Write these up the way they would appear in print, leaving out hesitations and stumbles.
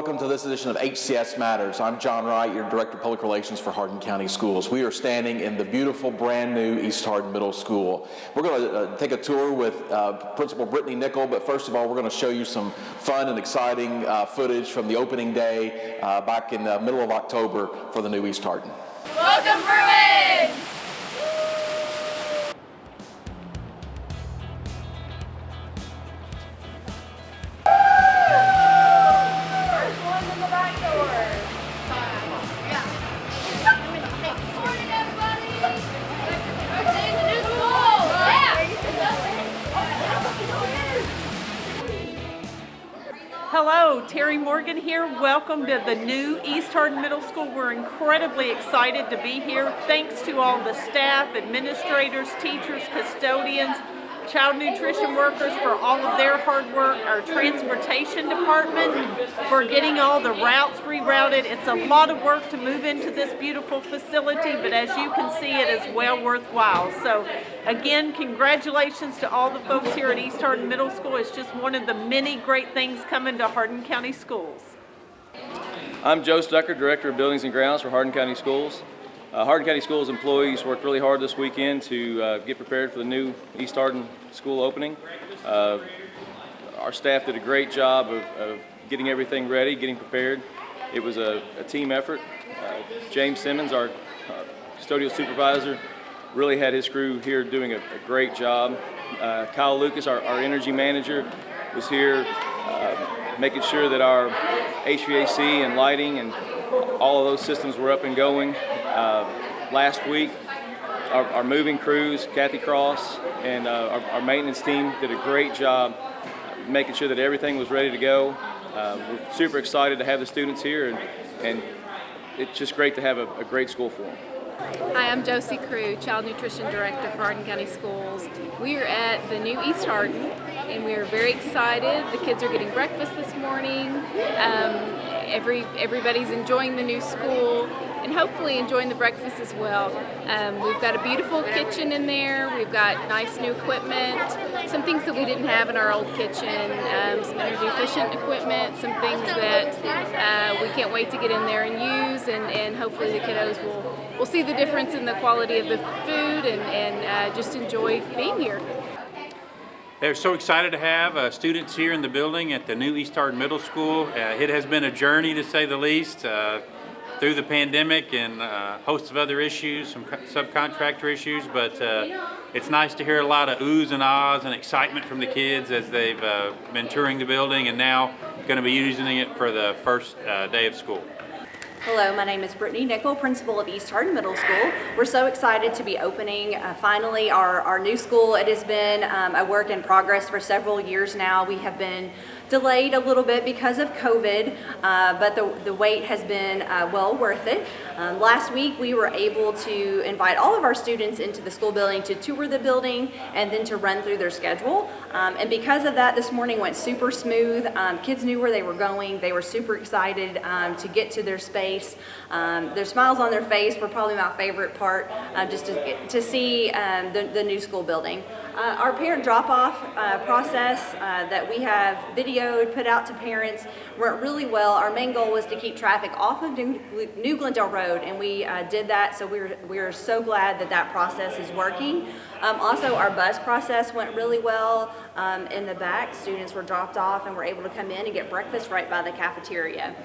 welcome to this edition of HCS Matters. I'm John Wright, your Director of Public Relations for Hardin County Schools. We are standing in the beautiful, brand new East Hardin Middle School. We're going to take a tour with Principal Brittany Nickel, but first of all, we're going to show you some fun and exciting footage from the opening day back in the middle of October for the new East Hardin. Welcome, Bruins! Hello, Terry Morgan here. Welcome to the new East Hardin Middle School. We're incredibly excited to be here. Thanks to all the staff, administrators, teachers, custodians, child nutrition workers for all of their hard work, our transportation department for getting all the routes rerouted. It's a lot of work to move into this beautiful facility, but as you can see, it is well worthwhile. So again, congratulations to all the folks here at East Hardin Middle School. It's just one of the many great things coming to Hardin County Schools. I'm Joe Stucker, Director of Buildings and Grounds for Hardin County Schools. Hardin County Schools employees worked really hard this weekend to get prepared for the new East Hardin School opening. Our staff did a great job of getting everything ready, getting prepared. It was a team effort. James Simmons, our custodial supervisor, really had his crew here doing a great job. Kyle Lucas, our energy manager, was here making sure that our HVAC and lighting and all of those systems were up and going. Last week, our moving crews, Kathy Cross, and our maintenance team did a great job making sure that everything was ready to go. We're super excited to have the students here, and it's just great to have a great school for them. Hi, I'm Josie Crew, Child Nutrition Director for Hardin County Schools. We are at the new East Hardin, and we are very excited. The kids are getting breakfast this morning. Everybody's enjoying the new school and hopefully enjoying the breakfast as well. We've got a beautiful kitchen in there. We've got nice new equipment, some things that we didn't have in our old kitchen, some energy efficient equipment, some things that we can't wait to get in there and use, and hopefully the kiddos will see the difference in the quality of the food and just enjoy being here. They're so excited to have students here in the building at the new East Hardin Middle School. It has been a journey, to say the least, through the pandemic and a host of other issues, some subcontractor issues, but it's nice to hear a lot of oohs and ahs and excitement from the kids as they've been touring the building and now going to be using it for the first day of school. Hello, my name is Brittany Nickel, Principal of East Hardin Middle School. We're so excited to be opening finally our new school. It has been a work in progress for several years now. We have been delayed a little bit because of COVID, but the wait has been well worth it. Last week we were able to invite all of our students into the school building to tour the building and then to run through their schedule. And because of that, this morning went super smooth. Kids knew where they were going. They were super excited to get to their space. Their smiles on their face were probably my favorite part, just to see the new school building. Our parent drop-off process that we have videoed, put out to parents, went really well. Our main goal was to keep traffic off of New Glendale Road, and we did that, so we're so glad that process is working. Also, our bus process went really well. In the back, students were dropped off and were able to come in and get breakfast right by the cafeteria.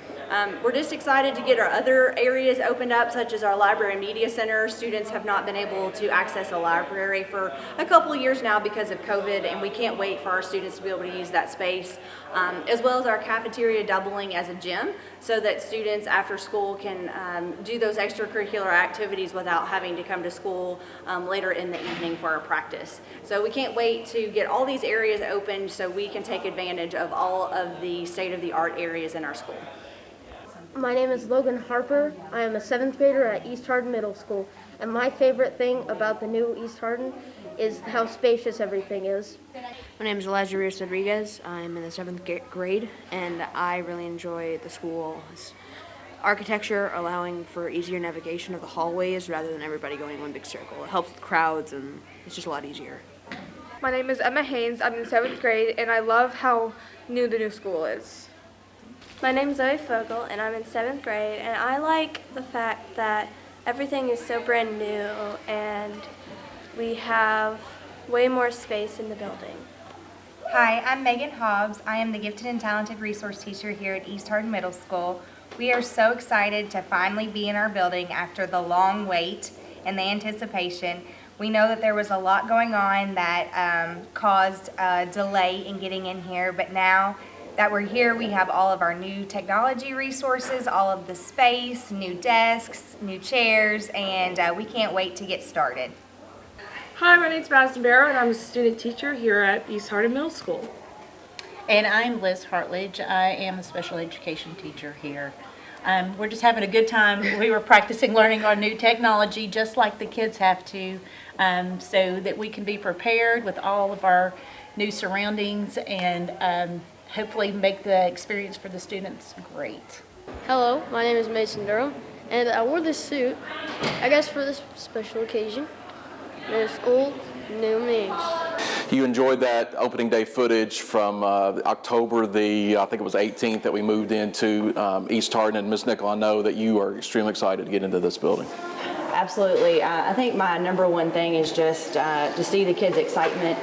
We're just excited to get our other areas opened up, such as our library and media center. Students have not been able to access a library for a couple of years now because of COVID, and we can't wait for our students to be able to use that space, as well as our cafeteria doubling as a gym, so that students after school can do those extracurricular activities without having to come to school later in the evening for our practice. So we can't wait to get all these areas open so we can take advantage of all of the state-of-the-art areas in our school. My name is Logan Harper. I am a 7th grader at East Hardin Middle School, and my favorite thing about the new East Hardin is how spacious everything is. My name is Elijah Rios Rodriguez. I'm in the 7th grade, and I really enjoy the school's architecture, allowing for easier navigation of the hallways rather than everybody going in one big circle. It helps with crowds, and it's just a lot easier. My name is Emma Haynes. I'm in 7th grade, and I love how new the new school is. My name is Zoe Fogel, and I'm in 7th grade, and I like the fact that everything is so brand new, and we have way more space in the building. Hi, I'm Megan Hobbs. I am the Gifted and Talented Resource Teacher here at East Hardin Middle School. We are so excited to finally be in our building after the long wait and the anticipation. We know that there was a lot going on that caused a delay in getting in here, but now that we're here, we have all of our new technology resources, all of the space, new desks, new chairs, and we can't wait to get started. Hi, my name's Madison Barrow, and I'm a student teacher here at East Hardin Middle School. And I'm Liz Hartledge. I am a special education teacher here. We're just having a good time. We were practicing learning our new technology just like the kids have to, so that we can be prepared with all of our new surroundings and hopefully make the experience for the students great. Hello, my name is Mason Durham, and I wore this suit, I guess, for this special occasion. New school, new me. You enjoyed that opening day footage from October I think it was 18th that we moved into East Hardin, and Ms. Nickel, I know that you are extremely excited to get into this building. Absolutely. I think my number one thing is just to see the kids' excitement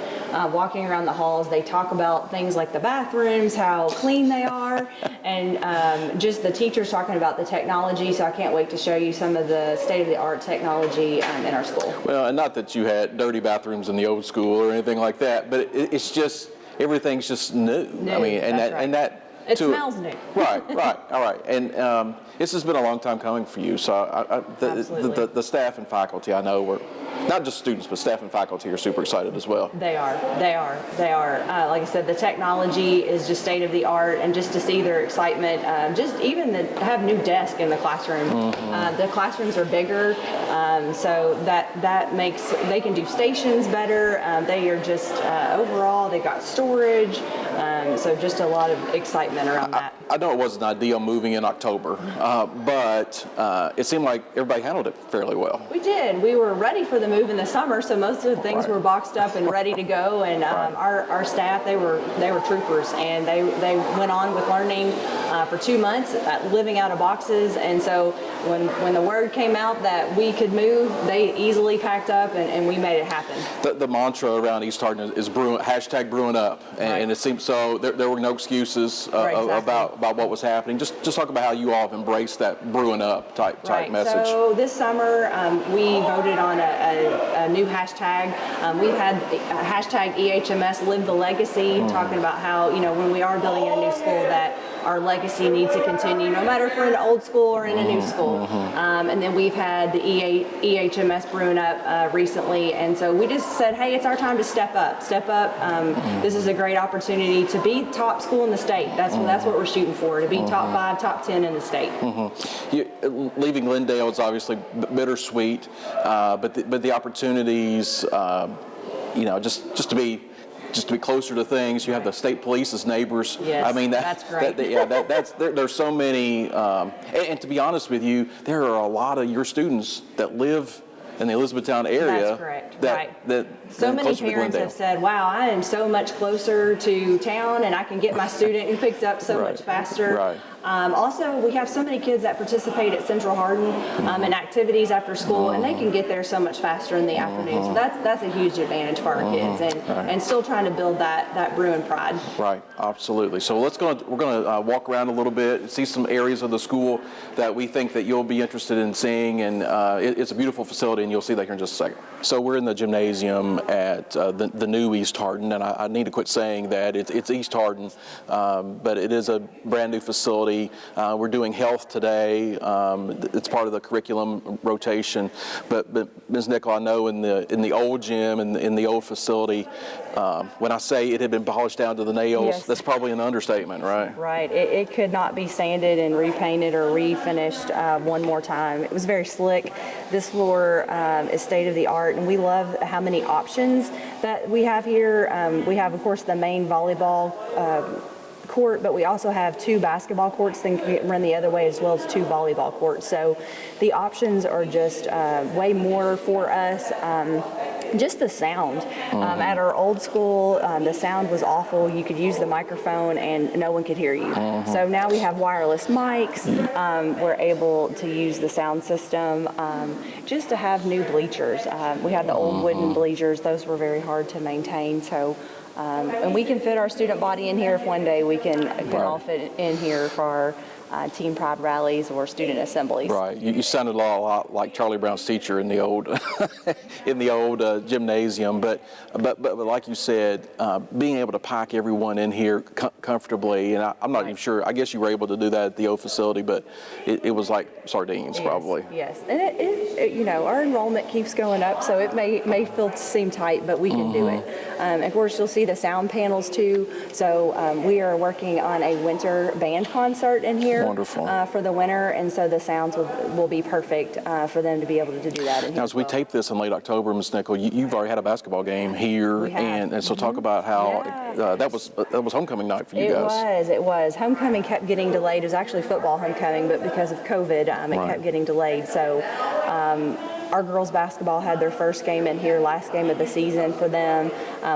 walking around the halls. They talk about things like the bathrooms, how clean they are, and just the teachers talking about the technology. So I can't wait to show you some of the state-of-the-art technology in our school. Well, and not that you had dirty bathrooms in the old school or anything like that, but it's just, everything's just new. I mean, and that it smells new. Right, all right. And this has been a long time coming for you. So the staff and faculty, I know, were not just students, but staff and faculty are super excited as well. They are. Like I said, the technology is just state of the art, and just to see their excitement, just even to have new desks in the classroom. The classrooms are bigger, so that makes, they can do stations better. They are just, overall, they got storage, so just a lot of excitement around that. I know it wasn't ideal moving in October, but it seemed like everybody handled it fairly well. We did. We were ready for the move in the summer, so most of the things were boxed up and ready to go. And our staff, they were troopers, and they went on with learning for 2 months, living out of boxes. And so when the word came out that we could move, they easily packed up, and we made it happen. The mantra around East Hardin is #brewing up, and it seems so. There were no excuses about what was happening. Just talk about how you all have embraced that brewing up type message. So this summer we voted on a new hashtag. We've had hashtag EHMS Live the Legacy, talking about how, when we are building a new school, that our legacy needs to continue, no matter if we're in an old school or in a new school. And then we've had the EHMS brewing up recently, and so we just said, hey, it's our time to step up. This is a great opportunity to be top school in the state. That's what we're shooting for, to be top 5, top 10 in the state. Leaving Glendale is obviously bittersweet, but the opportunities, just to be closer to things. You have the state police as neighbors. Yes, I mean, that's great. There's so many, and to be honest with you, there are a lot of your students that live in the Elizabethtown area. That's correct. So many parents have said, wow, I am so much closer to town, and I can get my student picked up so much faster. Also, we have so many kids that participate at Central Hardin in activities after school, and they can get there so much faster in the afternoon. So that's a huge advantage for our kids, and still trying to build that Bruin pride. Right, absolutely. So we're going to walk around a little bit and see some areas of the school that we think that you'll be interested in seeing, and it's a beautiful facility, and you'll see that here in just a second. So we're in the gymnasium at the new East Hardin, and I need to quit saying that it's East Hardin, but it is a brand new facility. We're doing health today. It's part of the curriculum rotation. But Ms. Nickel, I know in the old gym and in the old facility, when I say it had been polished down to the nails, that's probably an understatement, right? Right. It could not be sanded and repainted or refinished one more time. It was very slick. This floor is state of the art, and we love how many options that we have here. We have, of course, the main volleyball court, but we also have 2 basketball courts that can run the other way, as well as 2 volleyball courts. So the options are just way more for us. just the sound. At our old school, the sound was awful. You could use the microphone and no one could hear you. So now we have wireless mics. We're able to use the sound system. Just to have new bleachers. We had the old wooden bleachers. Those were very hard to maintain. So, and we can fit our student body in here if one day we can all fit in here for team pride rallies or student assemblies. Right. You sounded a lot like Charlie Brown's teacher in the old gymnasium. But like you said, being able to pack everyone in here comfortably, and I'm not even sure. I guess you were able to do that at the old facility, but it was like sardines probably. Yes, and it our enrollment keeps going up, so it may seem tight, but we can do it. Of course, you'll see the sound panels too. So we are working on a winter band concert in here. Wonderful. For the winter, and so the sounds will be perfect for them to be able to do that in here. Now, as we tape this in late October, Ms. Nickel, you've already had a basketball game here, and so talk about how that was homecoming night for you guys. It was. Homecoming kept getting delayed. It was actually football homecoming, but because of COVID, it kept getting delayed. So our girls basketball had their first game in here, last game of the season for them.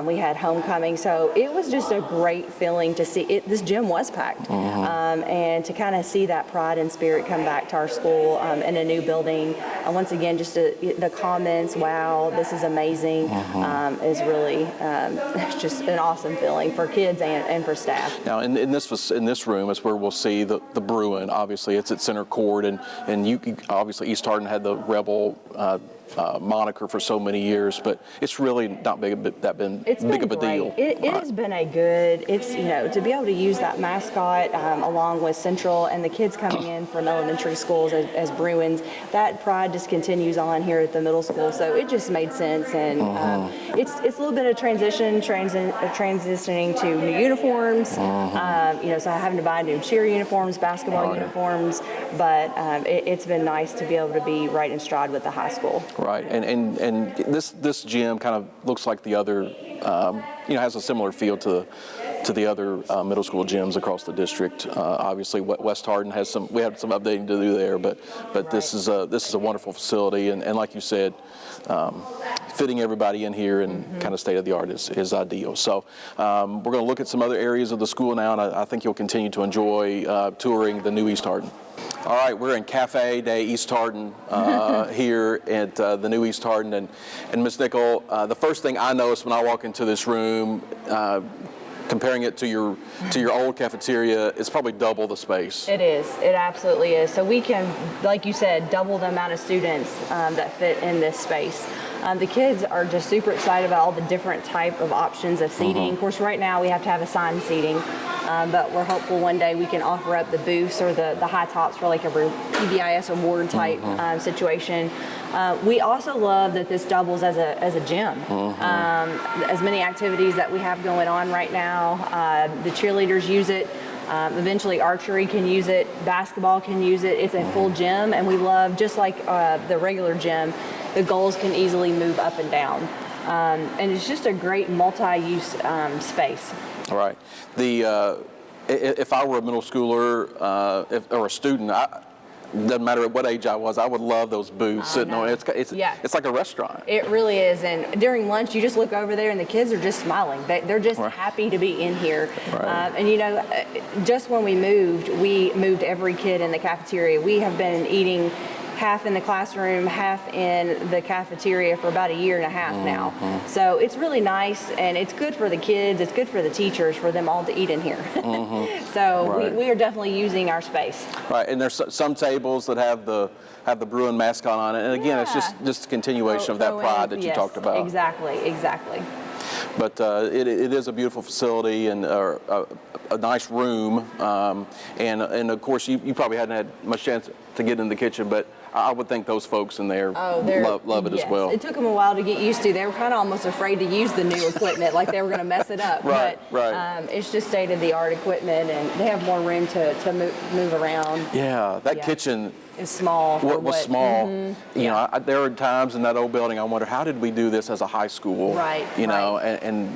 We had homecoming, so it was just a great feeling to see it. This gym was packed, and to kind of see that pride and spirit come back to our school in a new building. Once again, just the comments, "Wow, this is amazing," is really it's just an awesome feeling for kids and for staff. Now, in this room is where we'll see the Bruin. Obviously, it's at center court, and you obviously East Hardin had the Rebel moniker for so many years, but it's really not big of a deal. It has been a good. It's to be able to use that mascot along with Central and the kids coming in from elementary schools as Bruins. That pride just continues on here at the middle school, so it just made sense. And it's a little bit of transitioning to new uniforms. So having to buy new cheer uniforms, basketball uniforms, but it's been nice to be able to be right in stride with the high school. Right, and this gym kind of looks like the other, has a similar feel to the other middle school gyms across the district. Obviously, West Hardin we have some updating to do there, but this is a wonderful facility, and like you said, fitting everybody in here and kind of state of the art is ideal. So we're going to look at some other areas of the school now, and I think you'll continue to enjoy touring the new East Hardin. All right, we're in Cafe Day East Hardin here at the new East Hardin, and Ms. Nickel, the first thing I noticed when I walk into this room, comparing it to your old cafeteria, it's probably double the space. It is. It absolutely is. So we can, like you said, double the amount of students that fit in this space. The kids are just super excited about all the different type of options of seating. Of course, right now we have to have assigned seating, but we're hopeful one day we can offer up the booths or the high tops for like a PBIS award type situation. We also love that this doubles as a gym. As many activities that we have going on right now, the cheerleaders use it. Eventually archery can use it, basketball can use it. It's a full gym, and we love, just like the regular gym, the goals can easily move up and down. And it's just a great multi-use space. All right. If I were a middle schooler or a student, doesn't matter at what age I was, I would love those booths sitting on it. It's like a restaurant. It really is. And during lunch, you just look over there and the kids are just smiling. They're just happy to be in here. And just when we moved every kid in the cafeteria. We have been eating half in the classroom, half in the cafeteria for about a year and a half now. So it's really nice, and it's good for the kids, it's good for the teachers, for them all to eat in here. So we are definitely using our space. Right, and there's some tables that have the Bruin mascot on it, and again, it's just a continuation of that pride that you talked about. Exactly. But it is a beautiful facility and a nice room, and of course you probably hadn't had much chance to get in the kitchen, but I would think those folks in there love it as well. It took them a while to get used to. They were kind of almost afraid to use the new equipment, like they were going to mess it up. But it's just state-of-the-art equipment, and they have more room to move around. Yeah, that kitchen is small. Was small. You know, there are times in that old building I wonder, how did we do this as a high school? You know, and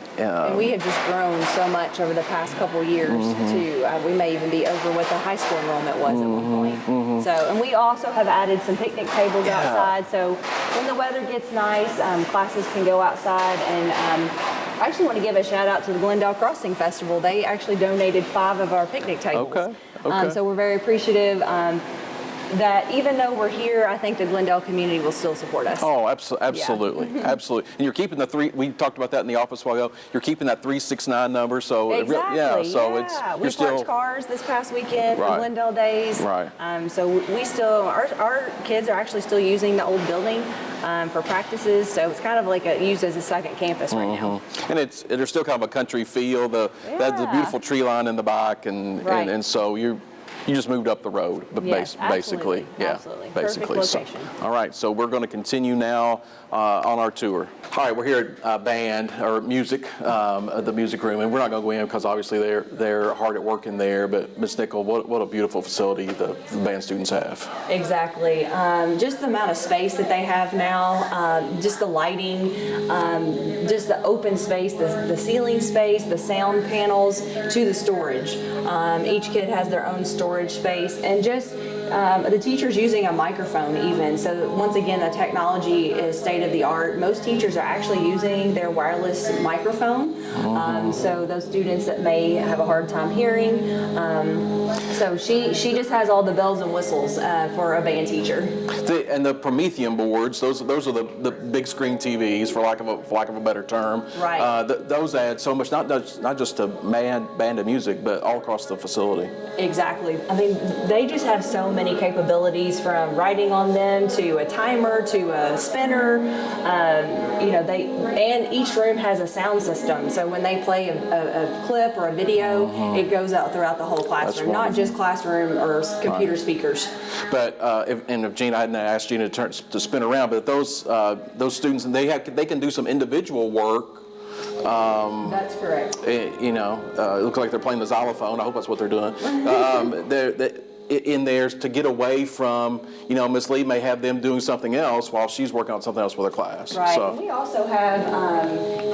we have just grown so much over the past couple years too. We may even be over what the high school enrollment was at one point. So, and we also have added some picnic tables outside. So when the weather gets nice, classes can go outside. And I actually want to give a shout out to the Glendale Crossing Festival. They actually donated 5 of our picnic tables. Okay. So we're very appreciative. That even though we're here, I think the Glendale community will still support us. Oh, absolutely, absolutely. And you're keeping the 3. We talked about that in the office a while ago. You're keeping that 369 number, so exactly. You're we parked cars this past weekend for Glendale Days. Right. So we still our kids are actually still using the old building for practices. So it's kind of like used as a second campus right now. And there's still kind of a country feel. That's the beautiful tree line in the back, and so you just moved up the road, but basically, absolutely. basically. Perfect So, location. all right, so we're going to continue now on our tour. All right, we're here at band or music, at the music room, and we're not going to go in because obviously they're hard at work in there. But Ms. Nickel, what a beautiful facility the band students have. Exactly. Just the amount of space that they have now, just the lighting, just the open space, the ceiling space, the sound panels to the storage. Each kid has their own storage space, and just the teachers using a microphone even. So once again, the technology is state of the art. Most teachers are actually using their wireless microphone. So those students that may have a hard time hearing. So she just has all the bells and whistles for a band teacher. And the Promethean boards, those are the big screen TVs, for lack of a better term. Right. Those add so much, not just to band and music, but all across the facility. Exactly. I mean, they just have so many capabilities, from writing on them to a timer to a spinner. And each room has a sound system. So when they play a clip or a video, it goes out throughout the whole classroom, not just classroom or computer speakers. But if Gina, I hadn't asked Gina to spin around, but those students, and they can do some individual work. That's correct. It looks like they're playing the xylophone. I hope that's what they're doing. In there to get away from, Miss Lee may have them doing something else while she's working on something else with her class. Right. So. And we also have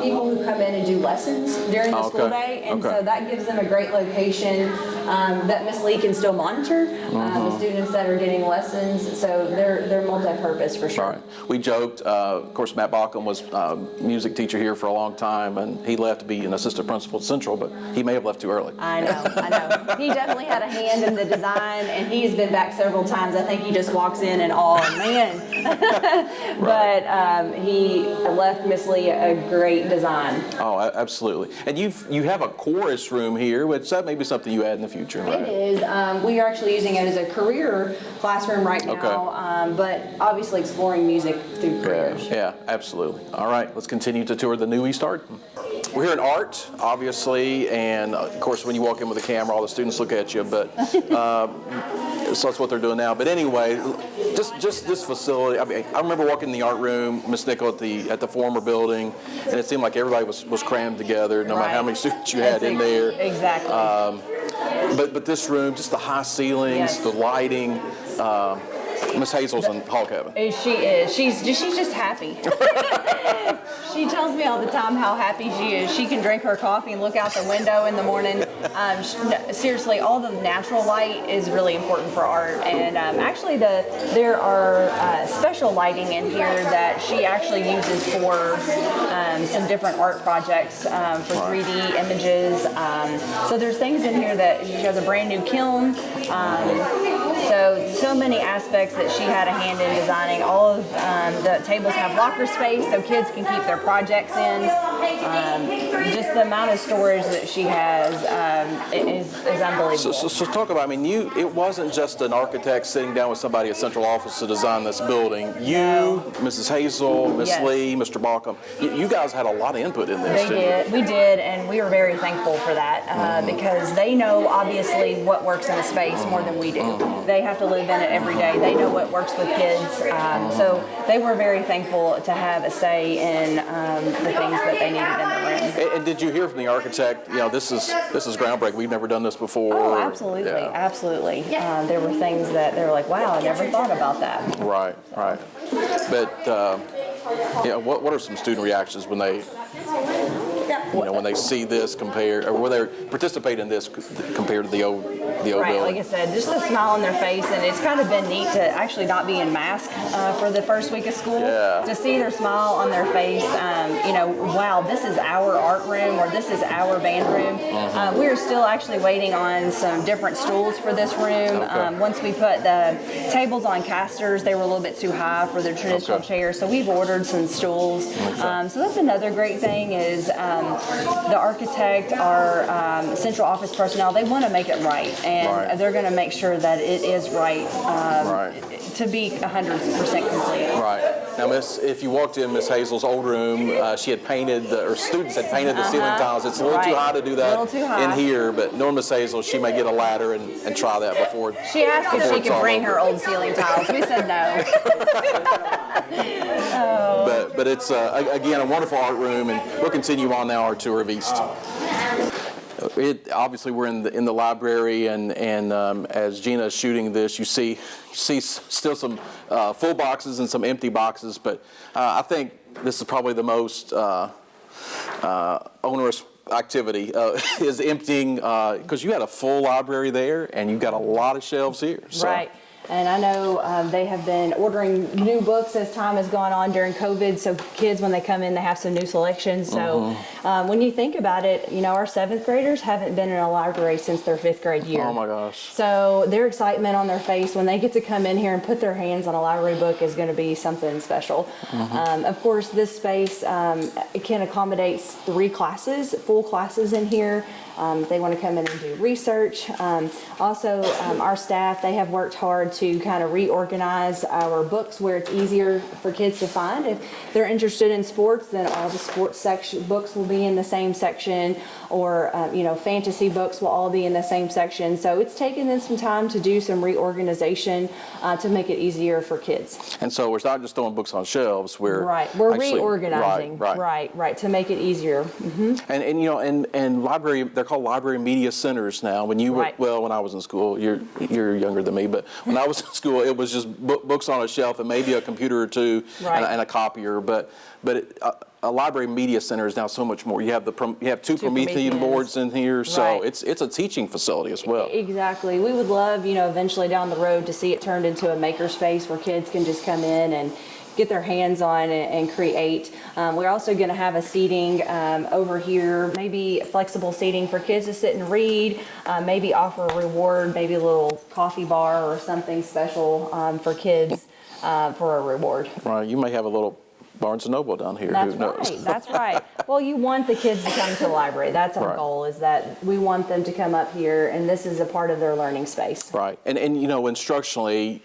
people who come in and do lessons during the school day, and so that gives them a great location that Miss Lee can still monitor the students that are getting lessons. So they're multi-purpose for sure. Right. We joked. Of course, Matt Bauckham was music teacher here for a long time, and he left to be an assistant principal at Central, but he may have left too early. I know. He definitely had a hand in the design. And he's been back several times. I think he just walks in and man. But he left Miss Lee a great design. Oh, absolutely. And you have a chorus room here, which that may be something you add in the future, right? It is. We are actually using it as a career classroom right now, but obviously exploring music through careers. Yeah, absolutely. All right, let's continue to tour the new East Hardin. We're here in art, obviously, and of course when you walk in with a camera, all the students look at you, but so that's what they're doing now. But anyway, just this facility, I remember walking in the art room, Miss Nickel, at the former building, and it seemed like everybody was crammed together, no matter how many students you had in there. Exactly. But this room, just the high ceilings, the lighting, Miss Hazel's in Hall Cabin. She is. She's just happy. She tells me all the time how happy she is. She can drink her coffee and look out the window in the morning. Seriously, all the natural light is really important for art. And actually, there are special lighting in here that she actually uses for some different art projects, for 3D images. So there's things in here that she has a brand new kiln. So many aspects that she had a hand in designing. All of the tables have locker space so kids can keep their projects in. Just the amount of storage that she has is unbelievable. So talk about, it wasn't just an architect sitting down with somebody at central office to design this building. You, Mrs. Hazel, Miss Lee, Mr. Bauckham, you guys had a lot of input in this. We did, and we were very thankful for that because they know obviously what works in a space more than we do. They have to live in it every day. They know what works with kids. So they were very thankful to have a say in the things that they needed in the room. And did you hear from the architect, this is groundbreaking, we've never done this before? Oh, absolutely, absolutely. There were things that they were like, wow, I never thought about that. Right. But what are some student reactions when they when they see this compared, or when they participate in this compared to the old old Right, building. like I said, just a smile on their face, and it's kind of been neat to actually not be in mask for the first week of school. Yeah. To see their smile on their face, wow, this is our art room, or this is our band room. We are still actually waiting on some different stools for this room. Okay. Once we put the tables on casters, they were a little bit too high for their traditional chairs, so we've ordered some stools. So that's another great thing is the architect, our central office personnel, they want to make it right, and they're going to make sure that it is right, to be 100% complete. Right. Now, if you walked in Miss Hazel's old room, she had painted, or students had painted the ceiling tiles. It's a little too high to do that in here, but knowing Miss Hazel, she may get a ladder and try that before. She asked if she could bring her old ceiling tiles. We said no. But it's, again, a wonderful art room, and we'll continue on now our tour of East. Obviously, we're in the library, and as Gina is shooting this, you see still some full boxes and some empty boxes. But I think this is probably the most onerous activity is emptying, because you had a full library there, and you've got a lot of shelves here. So. Right. And I know they have been ordering new books as time has gone on during COVID, so kids, when they come in, they have some new selections. So when you think about it, our 7th graders haven't been in a library since their 5th grade year. Oh my gosh. So their excitement on their face when they get to come in here and put their hands on a library book is going to be something special. Of course, this space it can accommodate 3 classes, full classes in here. If they want to come in and do research. Also, our staff, they have worked hard to kind of reorganize our books where it's easier for kids to find. If they're interested in sports, then all the sports section books will be in the same section, or fantasy books will all be in the same section. So it's taken them some time to do some reorganization to make it easier for kids. And so we're not just throwing books on shelves. We're We're actually, reorganizing. Right, to make it easier. And library, they're called library media centers now. When you were, when I was in school, you're younger than me, but when I was in school, it was just books on a shelf and maybe a computer or two and a copier. But a library media center is now so much more. You have two Promethean boards in here, so it's a teaching facility as well. Exactly. We would love, eventually down the road to see it turned into a makerspace where kids can just come in and get their hands on and create. We're also going to have a seating over here, maybe flexible seating for kids to sit and read, maybe offer a reward, maybe a little coffee bar or something special for kids for a reward. Right. You may have a little Barnes & Noble down here. That's Who knows? right. That's right. Well, you want the kids to come to the library. That's our goal, is that we want them to come up here, and this is a part of their learning space. Right. And instructionally,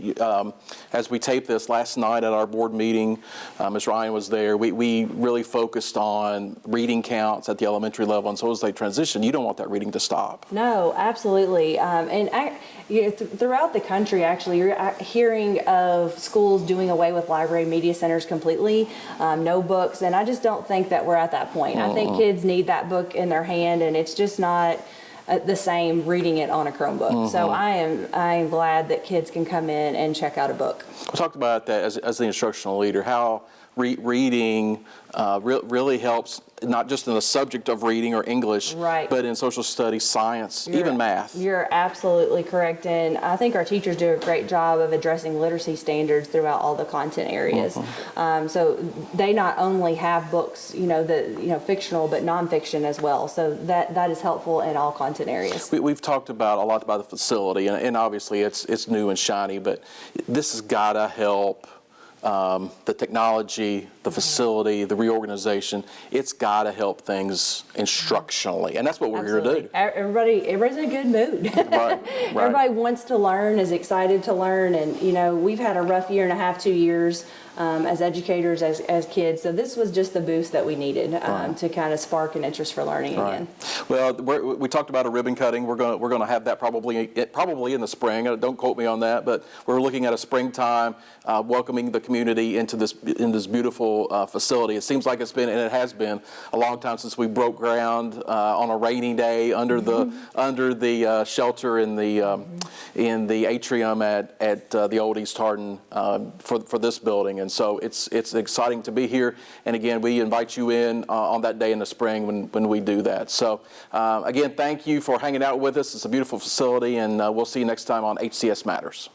as we taped this last night at our board meeting, Ms. Ryan was there, we really focused on reading counts at the elementary level, and so as they transition, you don't want that reading to stop. No, absolutely. Throughout the country, actually, you're hearing of schools doing away with library media centers completely. No books, and I just don't think that we're at that point. I think kids need that book in their hand, and it's just not the same reading it on a Chromebook. So I am glad that kids can come in and check out a book. We talked about that as the instructional leader, how reading really helps, not just in the subject of reading or English, but in social studies, science, even math. You're absolutely correct, and I think our teachers do a great job of addressing literacy standards throughout all the content areas. So they not only have books, fictional, but nonfiction as well. So that is helpful in all content areas. We've talked a lot about the facility, and obviously it's new and shiny, but this has got to help. The technology, the facility, the reorganization, it's got to help things instructionally. And that's what we're here to do. Everybody's in a good mood. Everybody wants to learn, is excited to learn. And, we've had a rough year and a half, 2 years as educators, as kids. So this was just the boost that we needed to kind of spark an interest for learning again. Well, we talked about a ribbon cutting. We're going to have that probably in the spring. Don't quote me on that, but we're looking at a springtime welcoming the community into this beautiful facility. It seems like it's been, and it has been, a long time since we broke ground on a rainy day under the shelter in the atrium at the old East Hardin for this building. And so it's exciting to be here. And again, we invite you in on that day in the spring when we do that. So again, thank you for hanging out with us. It's a beautiful facility, and we'll see you next time on HCS Matters.